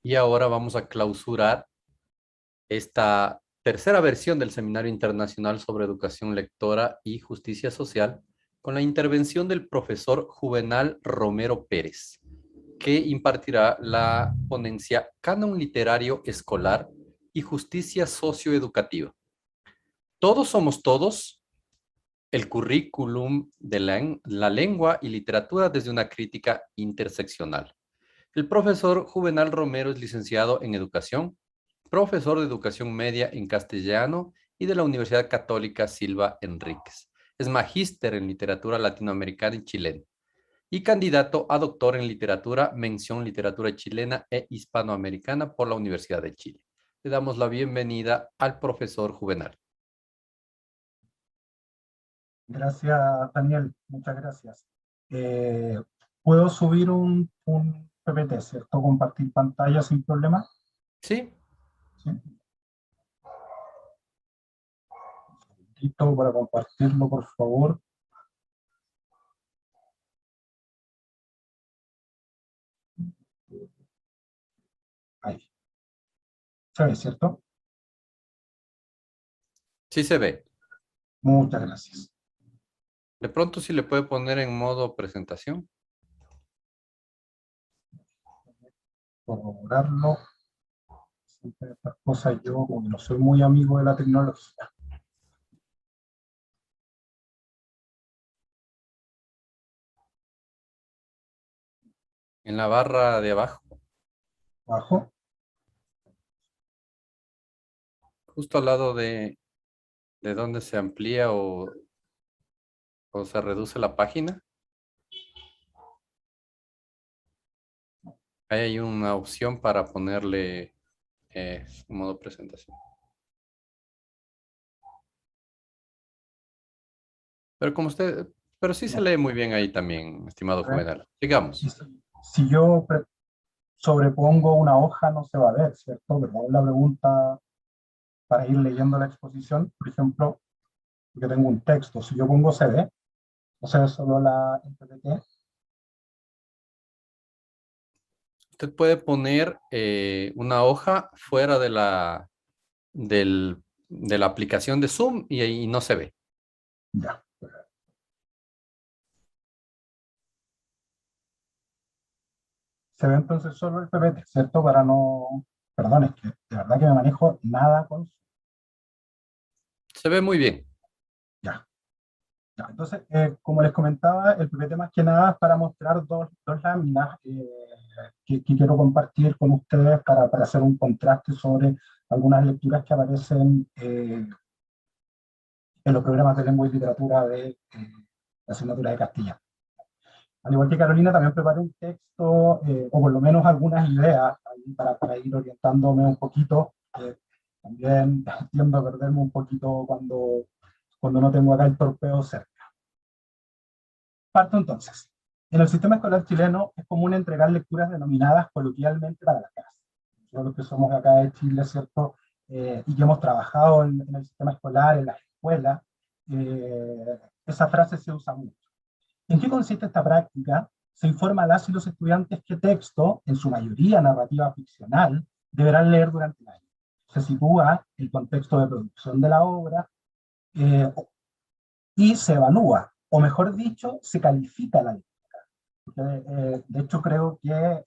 Y ahora vamos a clausurar esta tercera versión del Seminario Internacional sobre Educación Lectora y Justicia Social con la intervención del profesor Juvenal Romero Pérez, que impartirá la ponencia Canon Literario Escolar y Justicia Socioeducativa. Todos somos todos, el currículum de la lengua y literatura desde una crítica interseccional. El profesor Juvenal Romero es licenciado en Educación, profesor de Educación Media en Castellano y de la Universidad Católica Silva Enríquez. Es magíster en Literatura Latinoamericana y Chilena y candidato a doctor en Literatura, mención Literatura Chilena e Hispanoamericana por la Universidad de Chile. Le damos la bienvenida al profesor Juvenal. Gracias, Daniel. Muchas gracias. ¿Puedo subir un PPT, cierto? ¿Compartir pantalla sin problema? Sí, Sí. Un segundito para compartirlo, por favor. Ahí. ¿Se ve, cierto? sí se ve. Muchas gracias. De pronto sí le puede poner en modo presentación. Corroborarlo. Siempre estas cosas yo, como no soy muy amigo de la tecnología. En la barra de abajo, Abajo. justo al lado de donde se amplía o se reduce la página, ahí hay una opción para ponerle modo presentación. Pero como usted, pero sí se No. lee muy bien ahí también, estimado A ver. Juvenal. Y Sigamos. si yo sobrepongo una hoja, no se va a ver, ¿cierto? ¿Verdad? La pregunta para ir leyendo la exposición, por ejemplo, porque tengo un texto, si yo pongo CD, o sea, solo el PPT, Usted puede poner una hoja fuera de la aplicación de Zoom y ahí no se ve. ya. Se ve entonces solo el PPT, ¿cierto? Para no, perdón, es que de verdad que me manejo nada con, Se ve muy bien. ya. Ya, entonces, como les comentaba, el PPT más que nada es para mostrar dos láminas que quiero compartir con ustedes para hacer un contraste sobre algunas lecturas que aparecen en los programas de lengua y literatura de la asignatura de castellano. Al igual que Carolina, también preparé un texto, o por lo menos algunas ideas, ahí para ir orientándome un poquito. También tiendo a perderme un poquito cuando no tengo acá el torpeo cerca. Parto entonces. En el sistema escolar chileno es común entregar lecturas denominadas coloquialmente para la casa. Nosotros los que somos de acá de Chile, ¿cierto? Y que hemos trabajado en el sistema escolar, en las escuelas, esa frase se usa mucho. ¿En qué consiste esta práctica? Se informa a las y los estudiantes qué texto, en su mayoría narrativa ficcional, deberán leer durante el año. Se sitúa el contexto de producción de la obra y se evalúa, o mejor dicho, se califica la lectura. De hecho, creo que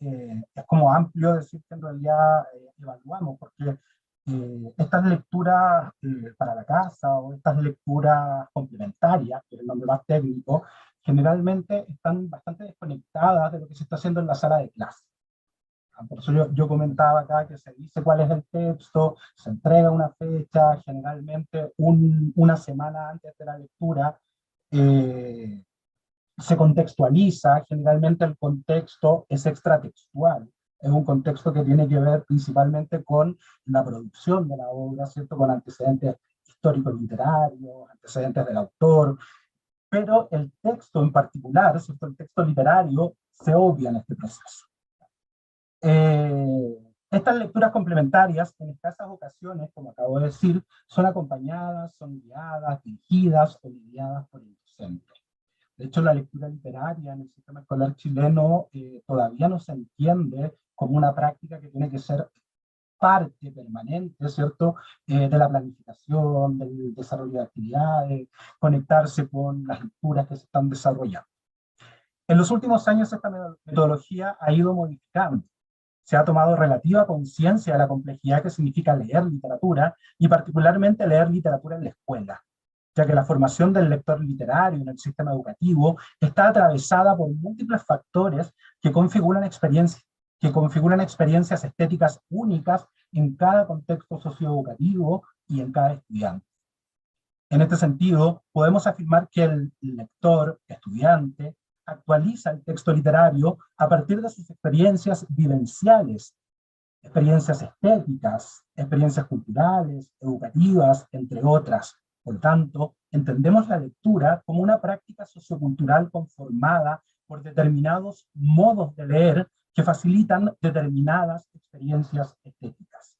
es como amplio decir que en realidad evaluamos, porque estas lecturas para la casa o estas lecturas complementarias, que es el nombre más técnico, generalmente están bastante desconectadas de lo que se está haciendo en la sala de clase. Por eso yo comentaba acá que se dice cuál es el texto, se entrega una fecha, generalmente una semana antes de la lectura, eh, se contextualiza, generalmente el contexto es extratextual, es un contexto que tiene que ver principalmente con la producción de la obra, ¿cierto? Con antecedentes históricos literarios, antecedentes del autor, pero el texto en particular, ¿cierto? El texto literario se obvia en este proceso. Estas lecturas complementarias, en escasas ocasiones, como acabo de decir, son acompañadas, son guiadas, dirigidas o mediadas por el docente. De hecho, la lectura literaria en el sistema escolar chileno todavía no se entiende como una práctica que tiene que ser parte permanente, ¿cierto?, de la planificación, del desarrollo de actividades, conectarse con las lecturas que se están desarrollando. En los últimos años esta metodología ha ido modificando. Se ha tomado relativa conciencia de la complejidad que significa leer literatura, y particularmente leer literatura en la escuela, ya que la formación del lector literario en el sistema educativo está atravesada por múltiples factores que configuran experiencias estéticas únicas en cada contexto socioeducativo y en cada estudiante. En este sentido, podemos afirmar que el lector, estudiante, actualiza el texto literario a partir de sus experiencias vivenciales, experiencias estéticas, experiencias culturales, educativas, entre otras. Por tanto, entendemos la lectura como una práctica sociocultural conformada por determinados modos de leer que facilitan determinadas experiencias estéticas.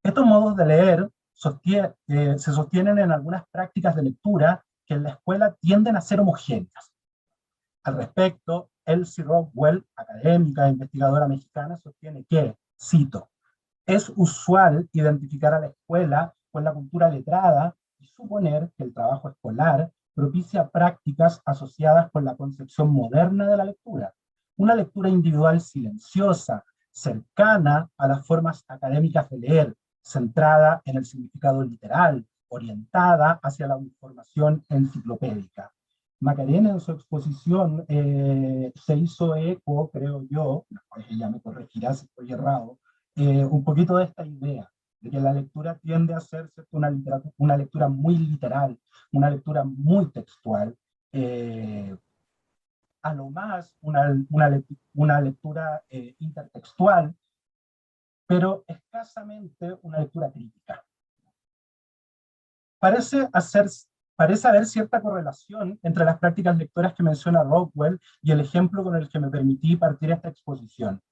Estos modos de leer se sostienen en algunas prácticas de lectura que en la escuela tienden a ser homogéneas. Al respecto, Elsie Rockwell, académica e investigadora mexicana, sostiene que, cito, es usual identificar a la escuela con la cultura letrada y suponer que el trabajo escolar propicia prácticas asociadas con la concepción moderna de la lectura, una lectura individual silenciosa, cercana a las formas académicas de leer, centrada en el significado literal, orientada hacia la información enciclopédica. Macarena en su exposición se hizo eco, creo yo, ella me corregirá si estoy errado, un poquito de esta idea, de que la lectura tiende a ser una lectura muy literal, una lectura muy textual, a lo más una lectura intertextual, pero escasamente una lectura crítica. Parece haber cierta correlación entre las prácticas lectoras que menciona Rockwell y el ejemplo con el que me permití partir esta exposición.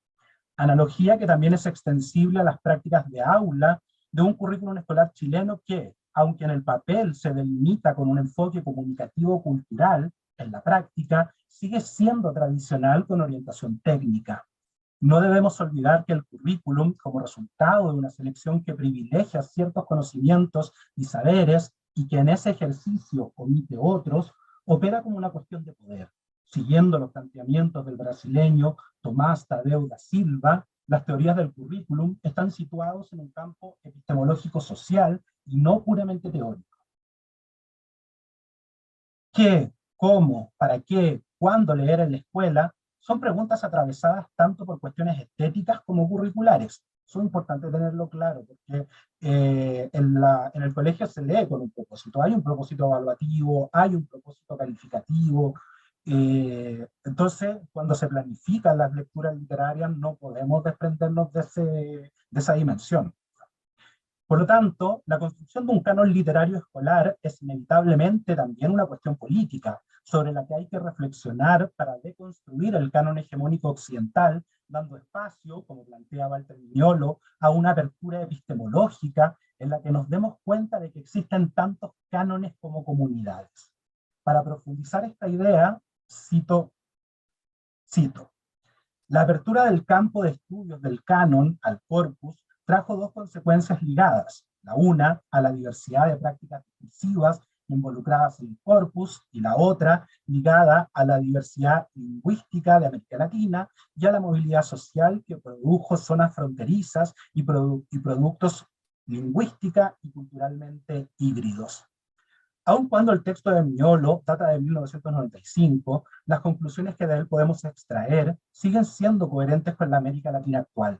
Analogía que también es extensible a las prácticas de aula de un currículum escolar chileno que, aunque en el papel se delimita con un enfoque comunicativo-cultural, en la práctica sigue siendo tradicional con orientación técnica. No debemos olvidar que el currículum, como resultado de una selección que privilegia ciertos conocimientos y saberes y que en ese ejercicio omite otros, opera como una cuestión de poder. Siguiendo los planteamientos del brasileño Tomás Tadeu da Silva, las teorías del currículum están situados en un campo epistemológico-social y no puramente teórico. ¿Qué, cómo, para qué, cuándo leer en la escuela? Son preguntas atravesadas tanto por cuestiones estéticas como curriculares. Eso es importante tenerlo claro, porque en el colegio se lee con un propósito. Hay un propósito evaluativo, hay un propósito calificativo. Entonces, cuando se planifican las lecturas literarias, no podemos desprendernos de esa dimensión. Por lo tanto, la construcción de un canon literario escolar es inevitablemente también una cuestión política, sobre la que hay que reflexionar para deconstruir el canon hegemónico occidental, dando espacio, como plantea Walter Mignolo, a una apertura epistemológica en la que nos demos cuenta de que existen tantos cánones como comunidades. Para profundizar esta idea, cito, la apertura del campo de estudios del canon al corpus trajo dos consecuencias ligadas, la una a la diversidad de prácticas discursivas involucradas en el corpus, y la otra ligada a la diversidad lingüística de América Latina y a la movilidad social que produjo zonas fronterizas y productos lingüística y culturalmente híbridos. Aun cuando el texto de Mignolo data de 1995, las conclusiones que de él podemos extraer siguen siendo coherentes con la América Latina actual.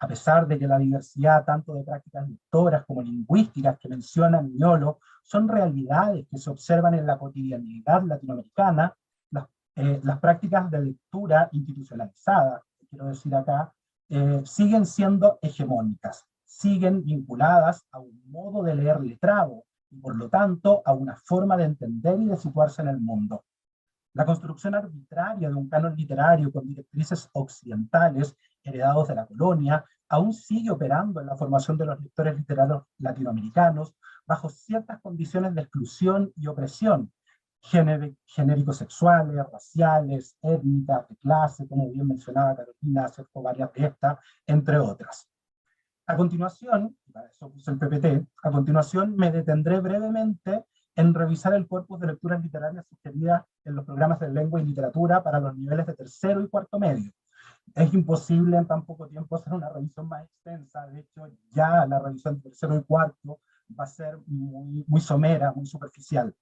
A pesar de que la diversidad tanto de prácticas lectoras como lingüísticas que menciona Mignolo son realidades que se observan en la cotidianidad latinoamericana, las prácticas de lectura institucionalizadas, quiero decir acá, siguen siendo hegemónicas, siguen vinculadas a un modo de leer letrado, y por lo tanto a una forma de entender y de situarse en el mundo. La construcción arbitraria de un canon literario con directrices occidentales heredados de la colonia aún sigue operando en la formación de los lectores literarios latinoamericanos bajo ciertas condiciones de exclusión y opresión, genérico-sexuales, raciales, étnicas, de clase, como bien mencionaba Carolina, ¿cierto? Varias de estas, entre otras. A continuación, para eso puse el PPT, a continuación me detendré brevemente en revisar el corpus de lecturas literarias sugeridas en los programas de lengua y literatura para los niveles de tercero y cuarto medio. Es imposible en tan poco tiempo hacer una revisión más extensa, de hecho ya la revisión de tercero y cuarto va a ser muy somera, muy superficial.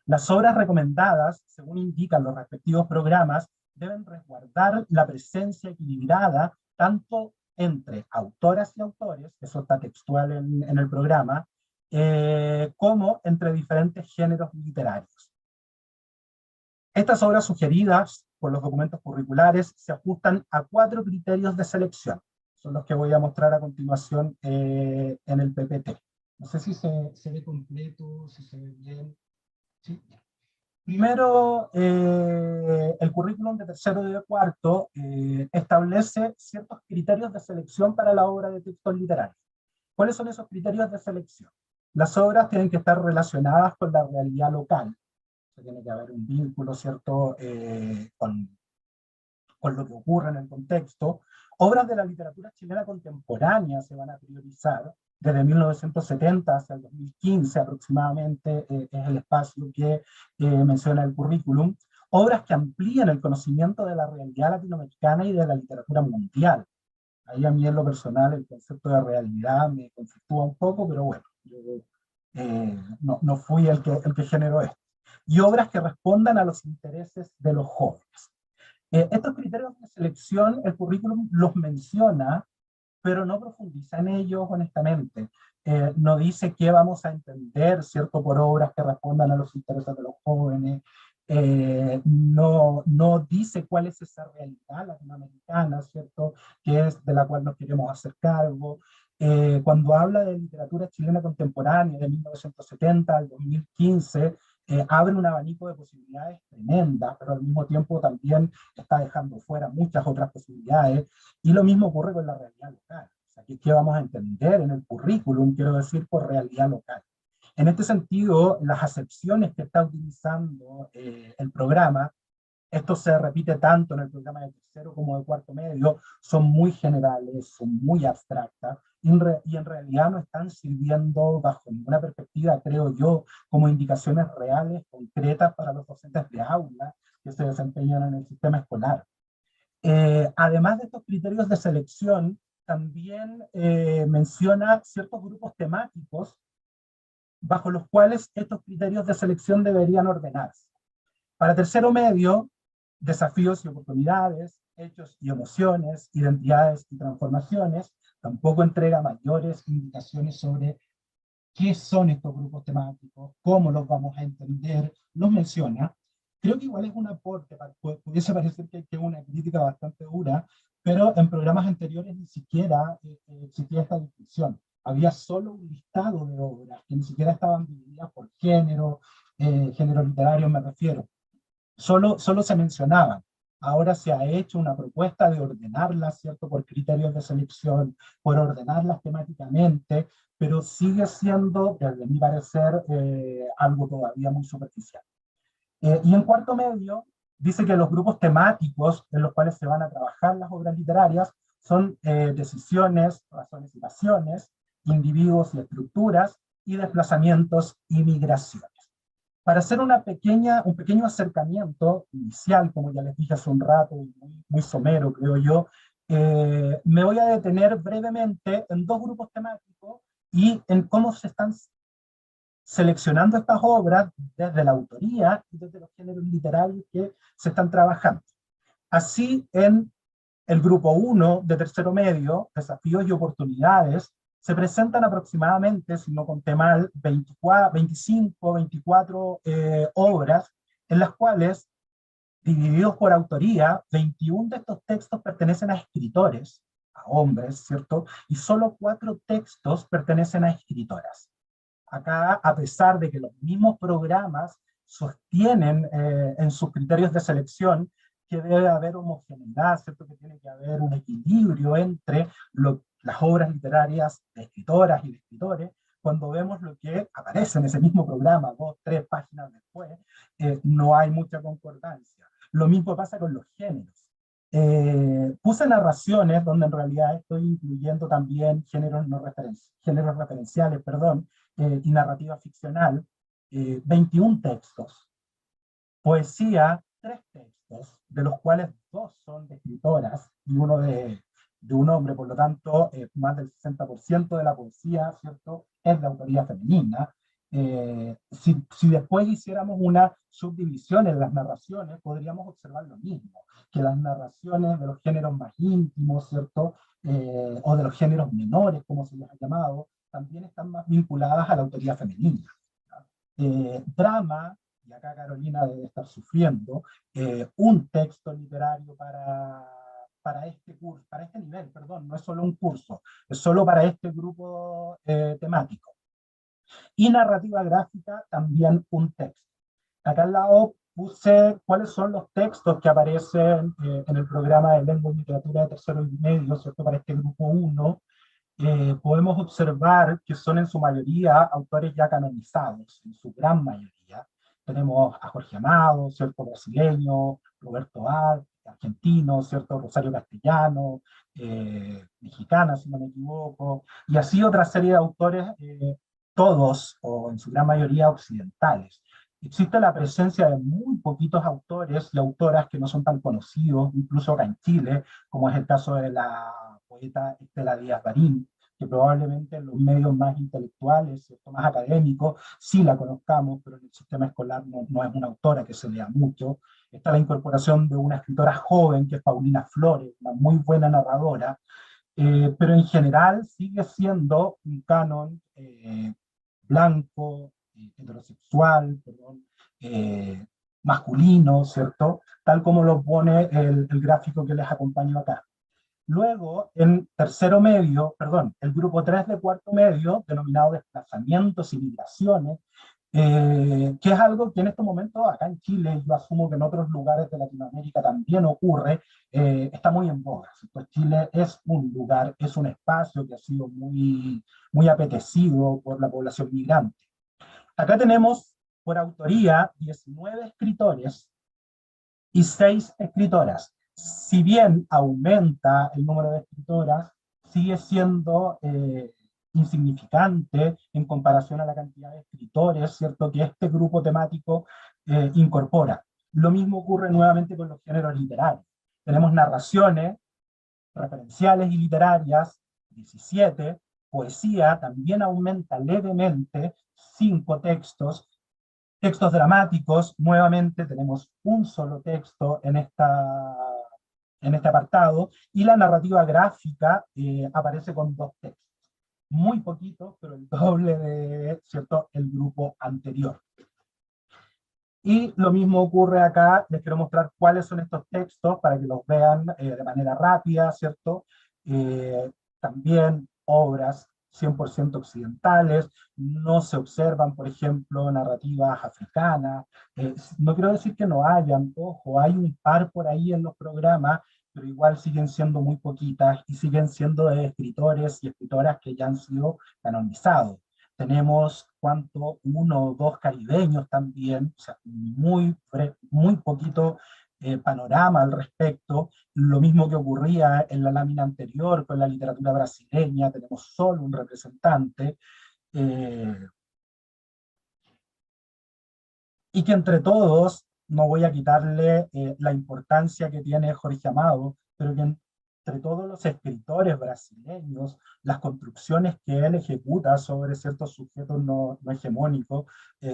Las obras recomendadas, según indican los respectivos programas, deben resguardar la presencia equilibrada tanto entre autoras y autores, eso está textual en el programa, como entre diferentes géneros literarios. Estas obras sugeridas por los documentos curriculares se ajustan a 4 criterios de selección. Son los que voy a mostrar a continuación en el PPT. No sé si se ve completo, si se ve bien. ¿Sí? Primero, el currículum de tercero y de cuarto establece ciertos criterios de selección para la obra de textos literarios. ¿Cuáles son esos criterios de selección? Las obras tienen que estar relacionadas con la realidad local. Tiene que haber un vínculo, ¿cierto?, con lo que ocurre en el contexto. Obras de la literatura chilena contemporánea se van a priorizar. Desde 1970 hasta el 2015 aproximadamente es el espacio que menciona el currículum. Obras que amplían el conocimiento de la realidad latinoamericana y de la literatura mundial. Ahí a mí en lo personal el concepto de realidad me conflictúa un poco, pero bueno, yo no fui el que generó esto. Y obras que respondan a los intereses de los jóvenes. Estos criterios de selección, el currículum los menciona, pero no profundiza en ellos honestamente. No dice qué vamos a entender, ¿cierto?, por obras que respondan a los intereses de los jóvenes. No dice cuál es esa realidad latinoamericana, ¿cierto?, que es de la cual nos queremos hacer cargo. Cuando habla de literatura chilena contemporánea de 1970 al 2015, abre un abanico de posibilidades tremendas, pero al mismo tiempo también está dejando fuera muchas otras posibilidades, y lo mismo ocurre con la realidad local. O sea, ¿qué vamos a entender en el currículum, quiero decir, por realidad local? En este sentido, las acepciones que está utilizando el programa, esto se repite tanto en el programa de tercero como de cuarto medio, son muy generales, son muy abstractas, y en realidad no están sirviendo bajo ninguna perspectiva, creo yo, como indicaciones reales, concretas para los docentes de aula que se desempeñan en el sistema escolar. Además de estos criterios de selección, también menciona ciertos grupos temáticos bajo los cuales estos criterios de selección deberían ordenarse. Para tercero medio, desafíos y oportunidades, hechos y emociones, identidades y transformaciones, tampoco entrega mayores indicaciones sobre qué son estos grupos temáticos, cómo los vamos a entender, los menciona. Creo que igual es un aporte, pudiese parecer que es una crítica bastante dura, pero en programas anteriores ni siquiera existía esta distinción. Había solo un listado de obras que ni siquiera estaban divididas por género, género literario me refiero. Solo se mencionaban. Ahora se ha hecho una propuesta de ordenarlas, ¿cierto?, por criterios de selección, por ordenarlas temáticamente, pero sigue siendo, desde mi parecer, algo todavía muy superficial. Y en cuarto medio, dice que los grupos temáticos en los cuales se van a trabajar las obras literarias son decisiones, razones y pasiones, individuos y estructuras, y desplazamientos y migraciones. Para hacer un pequeño acercamiento inicial, como ya les dije hace un rato, muy somero, creo yo, me voy a detener brevemente en 2 grupos temáticos y en cómo se están seleccionando estas obras desde la autoría y desde los géneros literarios que se están trabajando. Así, en el grupo 1 de tercero medio, desafíos y oportunidades, se presentan aproximadamente, si no conté mal, 24 obras, en las cuales, divididos por autoría, 21 de estos textos pertenecen a escritores, a hombres, ¿cierto? Y solo 4 textos pertenecen a escritoras. Acá, a pesar de que los mismos programas sostienen en sus criterios de selección que debe haber homogeneidad, ¿cierto?, que tiene que haber un equilibrio entre las obras literarias de escritoras y de escritores, cuando vemos lo que aparece en ese mismo programa, 2, 3 páginas después, no hay mucha concordancia. Lo mismo pasa con los géneros. Puse narraciones donde en realidad estoy incluyendo también géneros, no géneros referenciales, perdón, y narrativa ficcional, 21 textos. Poesía, 3 textos, de los cuales 2 son de escritoras y uno de un hombre, por lo tanto, más del 60% de la poesía, ¿cierto?, es de autoría femenina. Si después hiciéramos una subdivisión en las narraciones, podríamos observar lo mismo, que las narraciones de los géneros más íntimos, ¿cierto?, o de los géneros menores, como se les ha llamado, también están más vinculadas a la autoría femenina. Drama, y acá Carolina debe estar sufriendo, un texto literario para este curso, para este nivel, perdón, no es solo un curso, es solo para este grupo temático. Y narrativa gráfica, también un texto. Acá al lado puse cuáles son los textos que aparecen en el programa de lengua y literatura de tercero y medio, ¿cierto?, para este grupo 1. Podemos observar que son en su mayoría autores ya canonizados, en su gran mayoría. Tenemos a Jorge Amado, ¿cierto?, brasileño, Roberto Art, argentino, ¿cierto?, Rosario Castellano, mexicana, si no me equivoco, y así otra serie de autores, todos, o en su gran mayoría, occidentales. Existe la presencia de muy poquitos autores y autoras que no son tan conocidos, incluso acá en Chile, como es el caso de la poeta Estela Díaz Barín, que probablemente en los medios más intelectuales, ¿cierto?, más académicos, sí la conozcamos, pero en el sistema escolar no es una autora que se lea mucho. Está la incorporación de una escritora joven, que es Paulina Flores, una muy buena narradora, pero en general sigue siendo un canon blanco, heterosexual, perdón, masculino, ¿cierto?, tal como lo pone el gráfico que les acompaño acá. Luego, en tercero medio, perdón, el grupo 3 de cuarto medio, denominado desplazamientos y migraciones, que es algo que en estos momentos acá en Chile, yo asumo que en otros lugares de Latinoamérica también ocurre, está muy en boga. Entonces, Chile es un lugar, es un espacio que ha sido muy apetecido por la población migrante. Acá tenemos por autoría 19 escritores y 6 escritoras. Si bien aumenta el número de escritoras, sigue siendo insignificante en comparación a la cantidad de escritores, ¿cierto?, que este grupo temático incorpora. Lo mismo ocurre nuevamente con los géneros literarios. Tenemos narraciones referenciales y literarias, 17, poesía también aumenta levemente, 5 textos, textos dramáticos, nuevamente tenemos un solo texto en este apartado, y la narrativa gráfica aparece con 2 textos. Muy poquito, pero el doble de, ¿cierto?, el grupo anterior. Y lo mismo ocurre acá, les quiero mostrar cuáles son estos textos para que los vean de manera rápida, ¿cierto? También obras 100% occidentales, no se observan, por ejemplo, narrativas africanas. No quiero decir que no hayan, ojo, hay un par por ahí en los programas, pero igual siguen siendo muy poquitas y siguen siendo de escritores y escritoras que ya han sido canonizados. Tenemos, ¿cuánto? 1 o 2 caribeños también, o sea, muy poquito panorama al respecto. Lo mismo que ocurría en la lámina anterior con la literatura brasileña, tenemos solo un representante, y que entre todos, no voy a quitarle la importancia que tiene Jorge Amado, pero que entre todos los escritores brasileños, las construcciones que él ejecuta sobre ciertos sujetos no hegemónicos,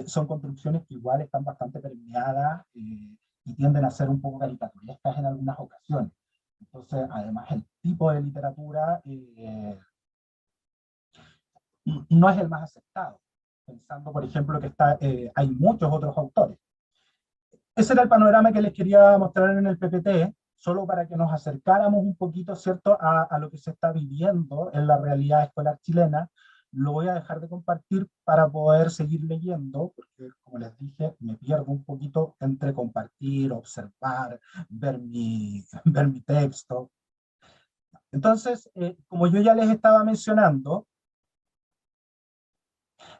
son construcciones que igual están bastante permeadas y tienden a ser un poco caricaturescas en algunas ocasiones. Entonces, además, el tipo de literatura no es el más aceptado, pensando, por ejemplo, que hay muchos otros autores. Ese era el panorama que les quería mostrar en el PPT, solo para que nos acercáramos un poquito, ¿cierto?, a lo que se está viviendo en la realidad escolar chilena. Lo voy a dejar de compartir para poder seguir leyendo, porque, como les dije, me pierdo un poquito entre compartir, observar, ver ver mi texto. Entonces, como yo ya les estaba mencionando,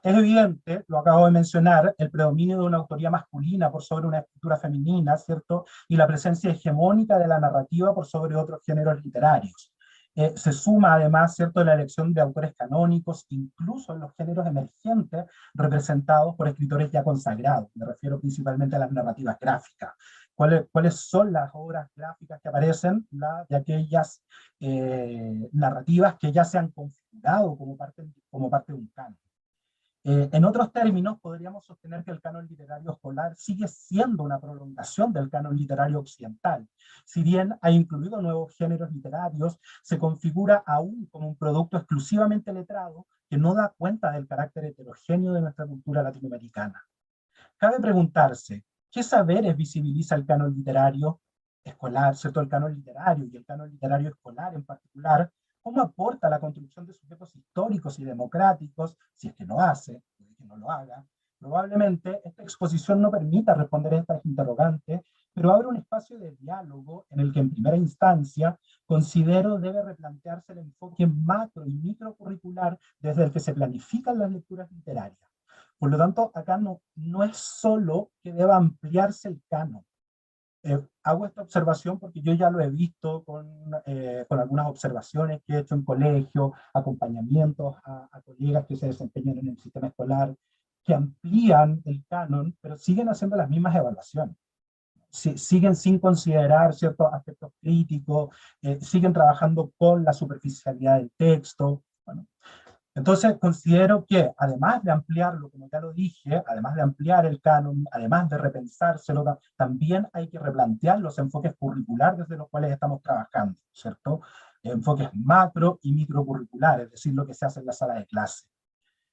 Es evidente, lo acabo de mencionar, el predominio de una autoría masculina por sobre una escritura femenina, ¿cierto? Y la presencia hegemónica de la narrativa por sobre otros géneros literarios. Se suma además, ¿cierto?, la elección de autores canónicos, incluso en los géneros emergentes, representados por escritores ya consagrados. Me refiero principalmente a las narrativas gráficas. ¿Cuáles son las obras gráficas que aparecen? De aquellas narrativas que ya se han configurado como parte de un canon. En otros términos, podríamos sostener que el canon literario escolar sigue siendo una prolongación del canon literario occidental. Si bien ha incluido nuevos géneros literarios, se configura aún como un producto exclusivamente letrado que no da cuenta del carácter heterogéneo de nuestra cultura latinoamericana. Cabe preguntarse, ¿qué saberes visibiliza el canon literario escolar, ¿cierto? El canon literario y el canon literario escolar en particular, ¿cómo aporta a la construcción de sujetos históricos y democráticos, si es que lo hace, puede que no lo haga? Probablemente esta exposición no permita responder a estas interrogantes, pero abre un espacio de diálogo en el que en primera instancia considero debe replantearse el enfoque macro y microcurricular desde el que se planifican las lecturas literarias. Por lo tanto, acá no es solo que deba ampliarse el canon. Hago esta observación porque yo ya lo he visto con algunas observaciones que he hecho en colegio, acompañamientos a colegas que se desempeñan en el sistema escolar, que amplían el canon, pero siguen haciendo las mismas evaluaciones. Siguen sin considerar ciertos aspectos críticos, siguen trabajando con la superficialidad del texto. Bueno, entonces, considero que además de ampliarlo, como ya lo dije, además de ampliar el canon, además de repensárselo, también hay que replantear los enfoques curriculares desde los cuales estamos trabajando, ¿cierto? Enfoques macro y microcurriculares, es decir, lo que se hace en la sala de clase.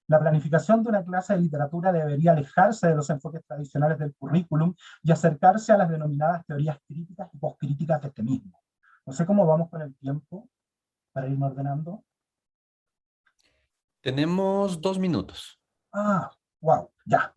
La planificación de una clase de literatura debería alejarse de los enfoques tradicionales del currículum y acercarse a las denominadas teorías críticas y poscríticas de este mismo. No sé cómo vamos con el tiempo para irme ordenando. Tenemos 2 minutos. Ah, wow, ya.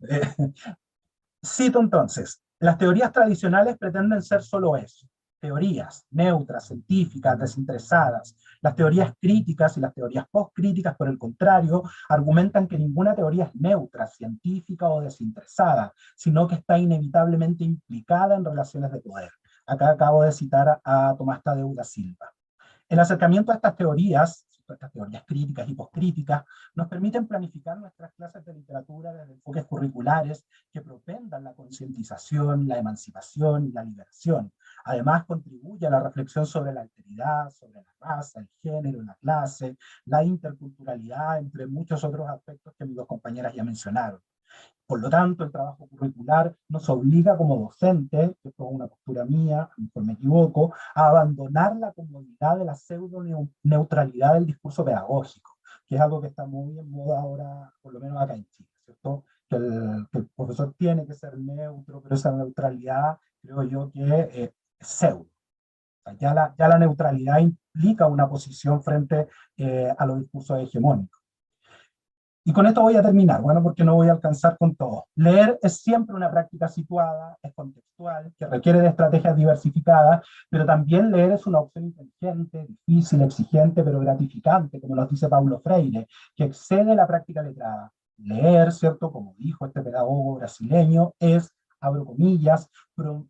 Cito entonces, las teorías tradicionales pretenden ser solo eso, teorías neutras, científicas, desinteresadas. Las teorías críticas y las teorías postcríticas, por el contrario, argumentan que ninguna teoría es neutra, científica o desinteresada, sino que está inevitablemente implicada en relaciones de poder. Acá acabo de citar a Tomás Tadeu da Silva. El acercamiento a estas teorías críticas y poscríticas, nos permiten planificar nuestras clases de literatura desde enfoques curriculares que propendan la concientización, la emancipación y la liberación. Además, contribuye a la reflexión sobre la alteridad, sobre la raza, el género, la clase, la interculturalidad, entre muchos otros aspectos que mis dos compañeras ya mencionaron. Por lo tanto, el trabajo curricular nos obliga como docente, que es una postura mía, a lo mejor me equivoco, a abandonar la comodidad de la pseudo-neutralidad del discurso pedagógico, que es algo que está muy en moda ahora, por lo menos acá en Chile, ¿cierto? Que el profesor tiene que ser neutro, pero esa neutralidad creo yo que es pseudo. O sea, ya la neutralidad implica una posición frente a los discursos hegemónicos. Y con esto voy a terminar, bueno, porque no voy a alcanzar con todo. Leer es siempre una práctica situada, es contextual, que requiere de estrategias diversificadas, pero también leer es una opción inteligente, difícil, exigente, pero gratificante, como nos dice Paulo Freire, que excede la práctica letrada. Leer, ¿cierto? Como dijo este pedagogo brasileño, es, abro comillas,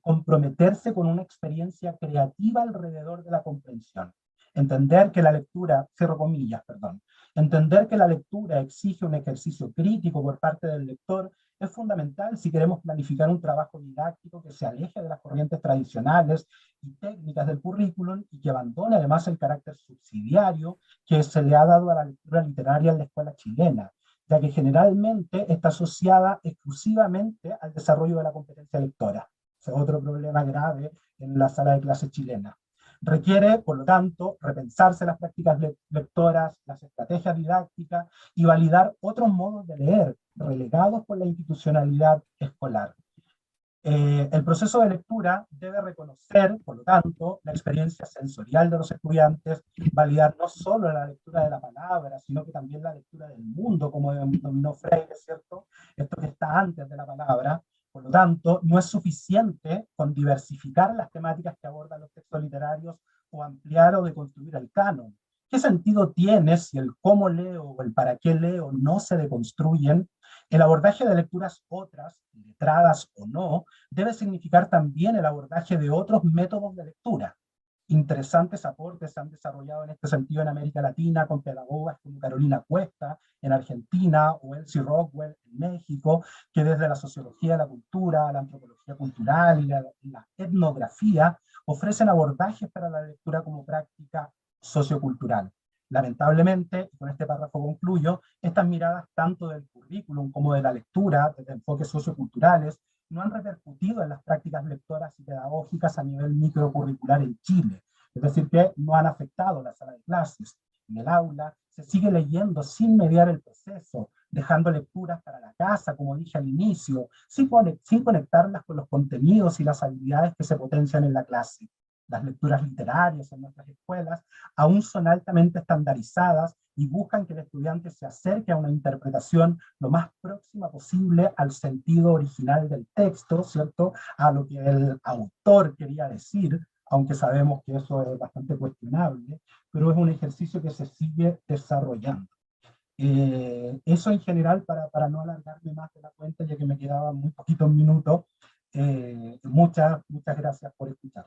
comprometerse con una experiencia creativa alrededor de la comprensión. Entender que la lectura, cierro comillas, perdón, entender que la lectura exige un ejercicio crítico por parte del lector es fundamental si queremos planificar un trabajo didáctico que se aleje de las corrientes tradicionales y técnicas del currículum y que abandone además el carácter subsidiario que se le ha dado a la lectura literaria en la escuela chilena, ya que generalmente está asociada exclusivamente al desarrollo de la competencia lectora. Ese es otro problema grave en la sala de clases chilena. Requiere, por lo tanto, repensarse las prácticas lectoras, las estrategias didácticas y validar otros modos de leer, relegados por la institucionalidad escolar. El proceso de lectura debe reconocer, por lo tanto, la experiencia sensorial de los estudiantes, validar no solo la lectura de la palabra, sino que también la lectura del mundo, como denominó Freire, ¿cierto? Esto que está antes de la palabra. Por lo tanto, no es suficiente con diversificar las temáticas que abordan los textos literarios o ampliar o deconstruir el canon, ¿Qué sentido tiene si el cómo leo o el para qué leo no se deconstruyen? El abordaje de lecturas otras, letradas o no, debe significar también el abordaje de otros métodos de lectura. Interesantes aportes se han desarrollado en este sentido en América Latina con pedagogas como Carolina Cuesta en Argentina o Elsie Rockwell en México, que desde la sociología de la cultura, la antropología cultural y la etnografía ofrecen abordajes para la lectura como práctica sociocultural. Lamentablemente, y con este párrafo concluyo, estas miradas tanto del currículum como de la lectura, desde enfoques socioculturales, no han repercutido en las prácticas lectoras y pedagógicas a nivel microcurricular en Chile. Es decir, que no han afectado la sala de clases. En el aula se sigue leyendo sin mediar el proceso, dejando lecturas para la casa, como dije al inicio, sin conectarlas con los contenidos y las habilidades que se potencian en la clase. Las lecturas literarias en nuestras escuelas aún son altamente estandarizadas y buscan que el estudiante se acerque a una interpretación lo más próxima posible al sentido original del texto, ¿cierto? A lo que el autor quería decir, aunque sabemos que eso es bastante cuestionable, pero es un ejercicio que se sigue desarrollando. Eso en general, para no alargarme más de la cuenta, ya que me quedaban muy poquitos minutos, muchas gracias por escuchar.